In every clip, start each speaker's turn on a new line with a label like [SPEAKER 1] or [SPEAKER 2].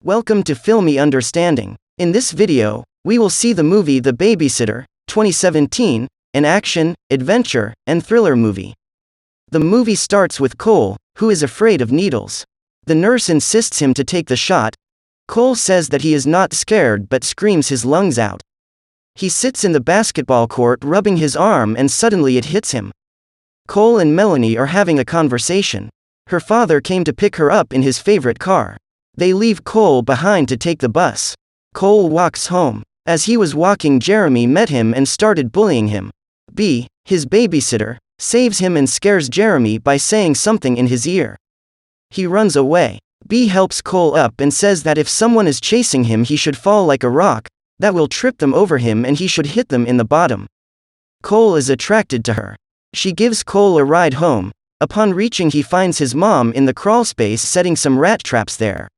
[SPEAKER 1] Welcome to Filmy Understanding. In this video, we will see the movie The Babysitter, 2017, an action, adventure, and thriller movie. The movie starts with Cole, who is afraid of needles. The nurse insists him to take the shot. Cole says that he is not scared but screams his lungs out. He sits in the basketball court rubbing his arm and suddenly it hits him. Cole and Melanie are having a conversation. Her father came to pick her up in his favorite car. They leave Cole behind to take the bus. Cole walks home. As he was walking, Jeremy met him and started bullying him. B, his babysitter, saves him and scares Jeremy by saying something in his ear. He runs away. B helps Cole up and says that if someone is chasing him he should fall like a rock, that will trip them over him and he should hit them in the bottom. Cole is attracted to her. She gives Cole a ride home. Upon reaching, he finds his mom in the crawlspace setting some rat traps there.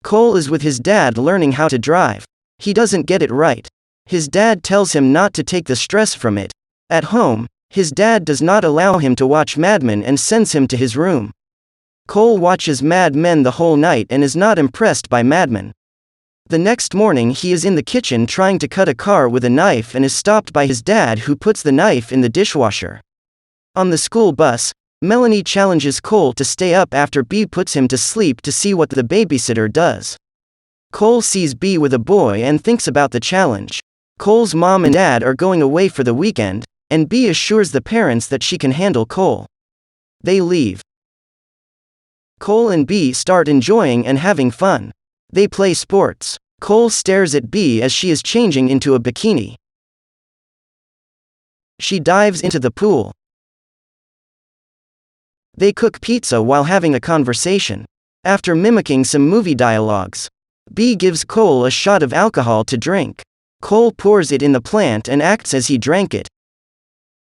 [SPEAKER 1] Cole is with his dad learning how to drive. He doesn't get it right. His dad tells him not to take the stress from it. At home, his dad does not allow him to watch Mad Men and sends him to his room. Cole watches Mad Men the whole night and is not impressed by Mad Men. The next morning he is in the kitchen trying to cut a car with a knife and is stopped by his dad, who puts the knife in the dishwasher. On the school bus, Melanie challenges Cole to stay up after B puts him to sleep to see what the babysitter does. Cole sees B with a boy and thinks about the challenge. Cole's mom and dad are going away for the weekend, and B assures the parents that she can handle Cole. They leave. Cole and B start enjoying and having fun. They play sports. Cole stares at B as she is changing into a bikini. She dives into the pool. They cook pizza while having a conversation. After mimicking some movie dialogues, B gives Cole a shot of alcohol to drink. Cole pours it in the plant and acts as he drank it.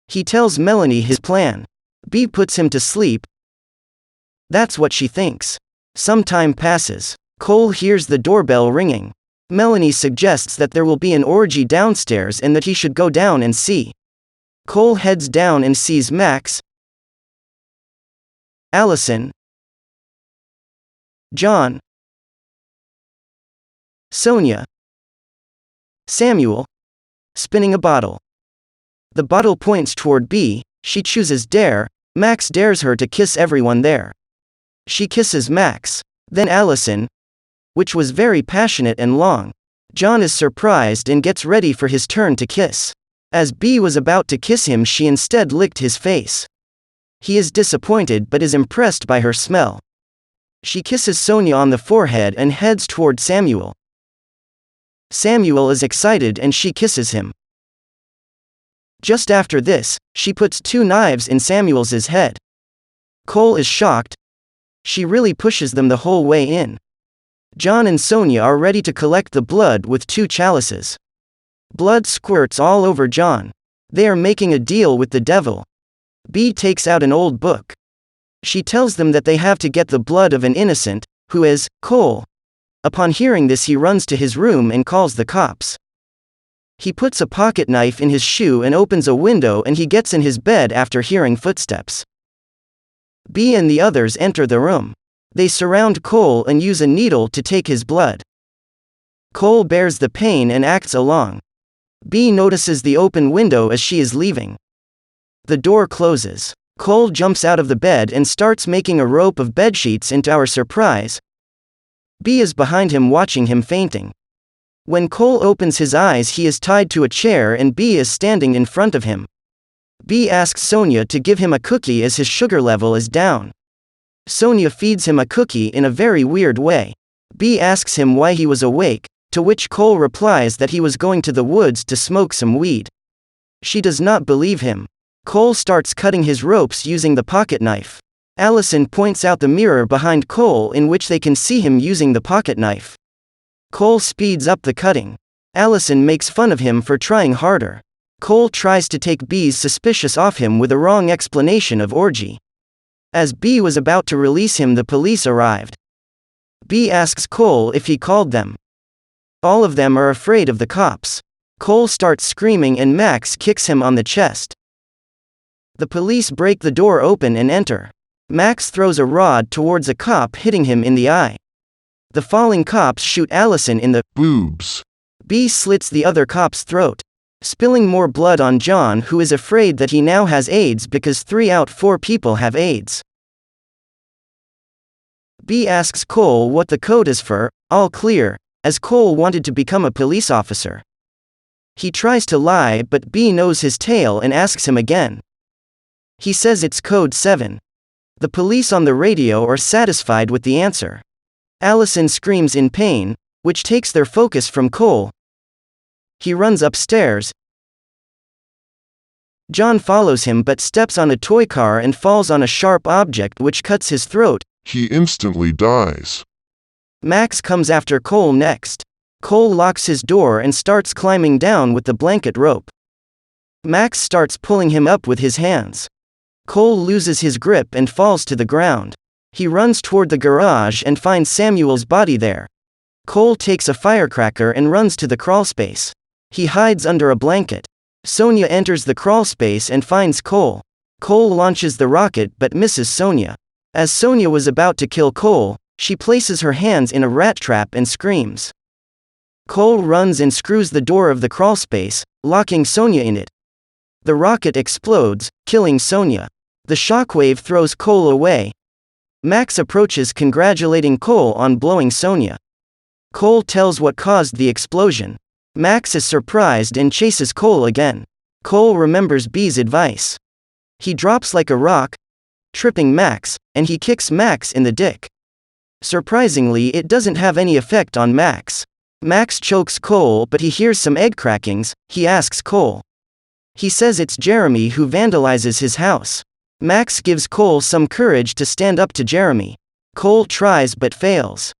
[SPEAKER 1] He tells Melanie his plan. B puts him to sleep. That's what she thinks. Some time passes. Cole hears the doorbell ringing. Melanie suggests that there will be an orgy downstairs and that he should go down and see. Cole heads down and sees Max, Alyn, John, Sonia, Samuel, spinning a bottle. The bottle points toward B. She chooses dare. Max dares her to kiss everyone there. She kisses Max, then Alyn, which was very passionate and long. John is surprised and gets ready for his turn to kiss. As B was about to kiss him, she instead licked his face. He is disappointed but is impressed by her smell. She kisses Sonia on the forehead and heads toward Samuel. Samuel is excited and she kisses him. Just after this, she puts 2 knives in Samuel's head. Cole is shocked. She really pushes them the whole way in. John and Sonia are ready to collect the blood with 2 chalices. Blood squirts all over John. They are making a deal with the devil. B takes out an old book. She tells them that they have to get the blood of an innocent, who is Cole. Upon hearing this, he runs to his room and calls the cops. He puts a pocket knife in his shoe and opens a window, and he gets in his bed after hearing footsteps. B and the others enter the room. They surround Cole and use a needle to take his blood. Cole bears the pain and acts along. B notices the open window as she is leaving. The door closes. Cole jumps out of the bed and starts making a rope of bedsheets, and to our surprise, B is behind him watching him fainting. When Cole opens his eyes, he is tied to a chair and B is standing in front of him. B asks Sonia to give him a cookie as his sugar level is down. Sonia feeds him a cookie in a very weird way. B asks him why he was awake, to which Cole replies that he was going to the woods to smoke some weed. She does not believe him. Cole starts cutting his ropes using the pocket knife. Alyn points out the mirror behind Cole in which they can see him using the pocket knife. Cole speeds up the cutting. Alyn makes fun of him for trying harder. Cole tries to take B's suspicious off him with a wrong explanation of orgy. As B was about to release him, the police arrived. B asks Cole if he called them. All of them are afraid of the cops. Cole starts screaming and Max kicks him on the chest. The police break the door open and enter. Max throws a rod towards a cop, hitting him in the eye. The falling cops shoot Alyn in the
[SPEAKER 2] boobs.
[SPEAKER 1] B slits the other cop's throat, spilling more blood on John, who is afraid that he now has AIDS because 3 out 4 people have AIDS. B asks Cole what the code is for, all clear, as Cole wanted to become a police officer. He tries to lie, but B knows his tale and asks him again. He says it's code 7. The police on the radio are satisfied with the answer. Alyn screams in pain, which takes their focus from Cole. He runs upstairs. John follows him but steps on a toy car and falls on a sharp object which cuts his throat.
[SPEAKER 2] He instantly dies.
[SPEAKER 1] Max comes after Cole next. Cole locks his door and starts climbing down with the blanket rope. Max starts pulling him up with his hands. Cole loses his grip and falls to the ground. He runs toward the garage and finds Samuel's body there. Cole takes a firecracker and runs to the crawlspace. He hides under a blanket. Sonia enters the crawlspace and finds Cole. Cole launches the rocket but misses Sonia. As Sonia was about to kill Cole, she places her hands in a rat trap and screams. Cole runs and screws the door of the crawlspace, locking Sonia in it. The rocket explodes, killing Sonia. The shockwave throws Cole away. Max approaches, congratulating Cole on blowing Sonia. Cole tells what caused the explosion. Max is surprised and chases Cole again. Cole remembers B's advice. He drops like a rock, tripping Max, and he kicks Max in the dick. Surprisingly, it doesn't have any effect on Max. Max chokes Cole, but he hears some egg crackings. He asks Cole. He says it's Jeremy who vandalizes his house. Max gives Cole some courage to stand up to Jeremy. Cole tries but fails.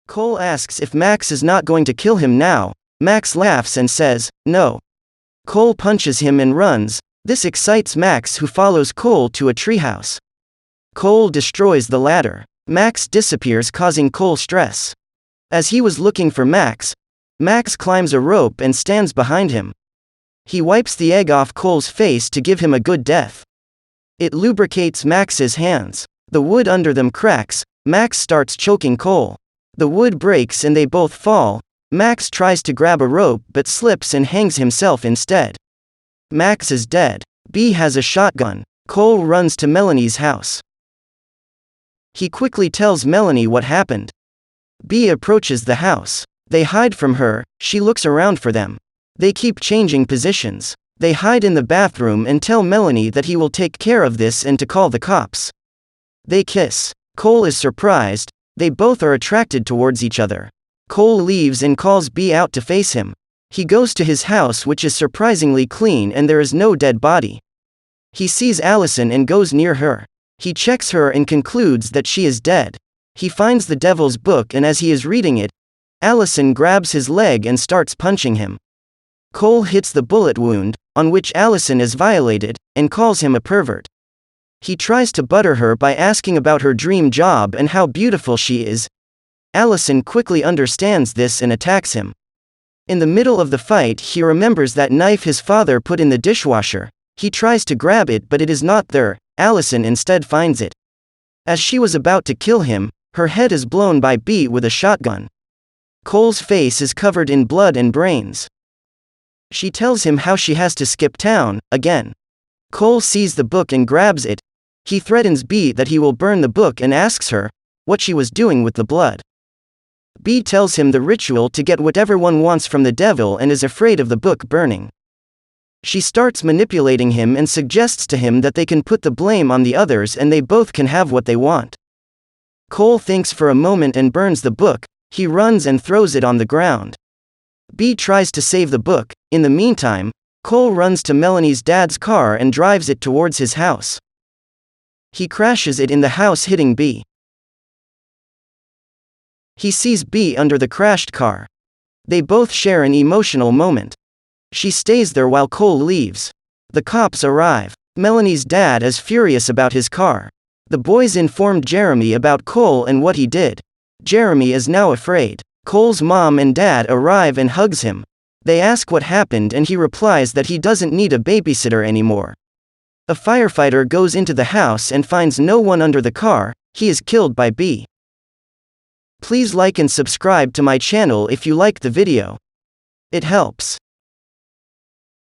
[SPEAKER 1] Cole asks if Max is not going to kill him now. Max laughs and says, no. Cole punches him and runs. This excites Max, who follows Cole to a treehouse. Cole destroys the ladder. Max disappears, causing Cole stress. As he was looking for Max, Max climbs a rope and stands behind him. He wipes the egg off Cole's face to give him a good death. It lubricates Max's hands. The wood under them cracks. Max starts choking Cole. The wood breaks and they both fall. Max tries to grab a rope but slips and hangs himself instead. Max is dead. B has a shotgun. Cole runs to Melanie's house. He quickly tells Melanie what happened. B approaches the house. They hide from her. She looks around for them. They keep changing positions. They hide in the bathroom and tell Melanie that he will take care of this and to call the cops. They kiss. Cole is surprised. They both are attracted towards each other. Cole leaves and calls B out to face him. He goes to his house, which is surprisingly clean, and there is no dead body. He sees Alyn and goes near her. He checks her and concludes that she is dead. He finds the devil's book, and as he is reading it, Alyn grabs his leg and starts punching him. Cole hits the bullet wound, on which Alyn is violated, and calls him a pervert. He tries to butter her by asking about her dream job and how beautiful she is. Alyn quickly understands this and attacks him. In the middle of the fight, he remembers that knife his father put in the dishwasher. He tries to grab it, but it is not there. Alyn instead finds it. As she was about to kill him, her head is blown by B with a shotgun. Cole's face is covered in blood and brains. She tells him how she has to skip town, again. Cole sees the book and grabs it. He threatens B that he will burn the book and asks her what she was doing with the blood. B tells him the ritual to get whatever one wants from the devil and is afraid of the book burning. She starts manipulating him and suggests to him that they can put the blame on the others and they both can have what they want. Cole thinks for a moment and burns the book. He runs and throws it on the ground. B tries to save the book. In the meantime, Cole runs to Melanie's dad's car and drives it towards his house. He crashes it in the house, hitting B. He sees B under the crashed car. They both share an emotional moment. She stays there while Cole leaves. The cops arrive. Melanie's dad is furious about his car. The boys informed Jeremy about Cole and what he did. Jeremy is now afraid. Cole's mom and dad arrive and hugs him. They ask what happened and he replies that he doesn't need a babysitter anymore. A firefighter goes into the house and finds no one under the car. He is killed by B. Please like and subscribe to my channel if you like the video. It helps.